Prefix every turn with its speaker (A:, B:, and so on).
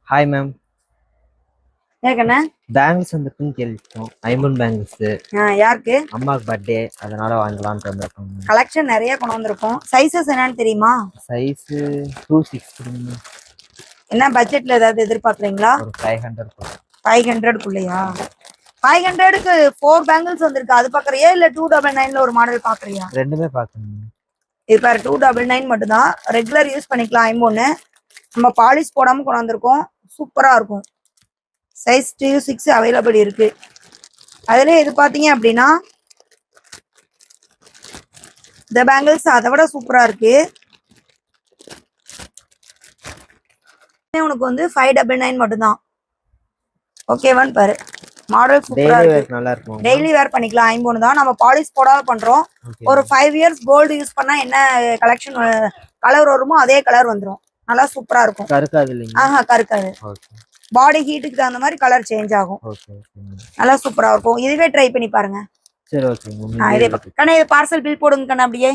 A: Hi ma'am.
B: ஏக்கண்ணே
A: bangles வந்துருக்குன்னு கேள்விப்பட்டோம். ஐம்பன் பேங்கிள்ஸ்
B: யாருக்கு
A: அம்மாவுக்கு பர்த்டே, அதனால வாங்கலாம்னு வந்திருக்கோம்.
B: கலெக்ஷன் நிறைய கொண்டு வந்திருக்கோம். சைஸஸ் என்னன்னு தெரியுமா?
A: சைஸ் 260.
B: என்ன பட்ஜெட்ல ஏதாவது எதிர்பார்க்குறீங்களா?
A: ஒரு 500.
B: 500குள்ளயா? 500க்கு 4 பேங்கிள்ஸ் வந்திருக்கு. அது பாக்குறியா இல்ல 299ல ஒரு மாடல் பாக்குறியா?
A: ரெண்டுமே பார்க்கணும்.
B: இது பாரு 299 மட்டும்தான். ரெகுலர் யூஸ் பண்ணிக்கலாம். ஐம்பொன்னு நம்ம பாலிஷ் போடாம கொண்டு வந்திருக்கோம். சூப்பரா இருக்கும். சைஸ் 2 6 அவைலபிள் இருக்கு. அதுல இது பாத்தீங்க அப்படின்னா இந்த பேங்கிள்ஸ் அதை விட சூப்பரா இருக்கு. உனக்கு வந்து 599 மட்டும்தான். ஓகேவான்னு பாரு. மாடல் சூப்பரா இருக்கு.
A: நல்லா இருக்கும்.
B: டெய்லி வேர் பண்ணிக்கலாம். ஐம்பொன்னு தான். நம்ம பாலிஷ் போடாம பண்றோம். ஒரு 5 இயர்ஸ் கோல்டு யூஸ் பண்ணா என்ன கலெக்ஷன் கலர் வருமோ அதே கலர் வந்துரும். நல்லா சூப்பரா இருக்கும்.
A: கருக்காது இல்லைங்க?
B: ஆஹா கருக்காது. பாடி ஹீட்டுக்கு தகுந்த மாதிரி கலர் சேஞ்ச் ஆகும். நல்லா சூப்பரா இருக்கும். இதுவே ட்ரை பண்ணி பாருங்க.
A: சரி ஓகே.
B: இதே கண்ணா இது பார்சல் பில் போடுங்க கண்ணா அப்படியே.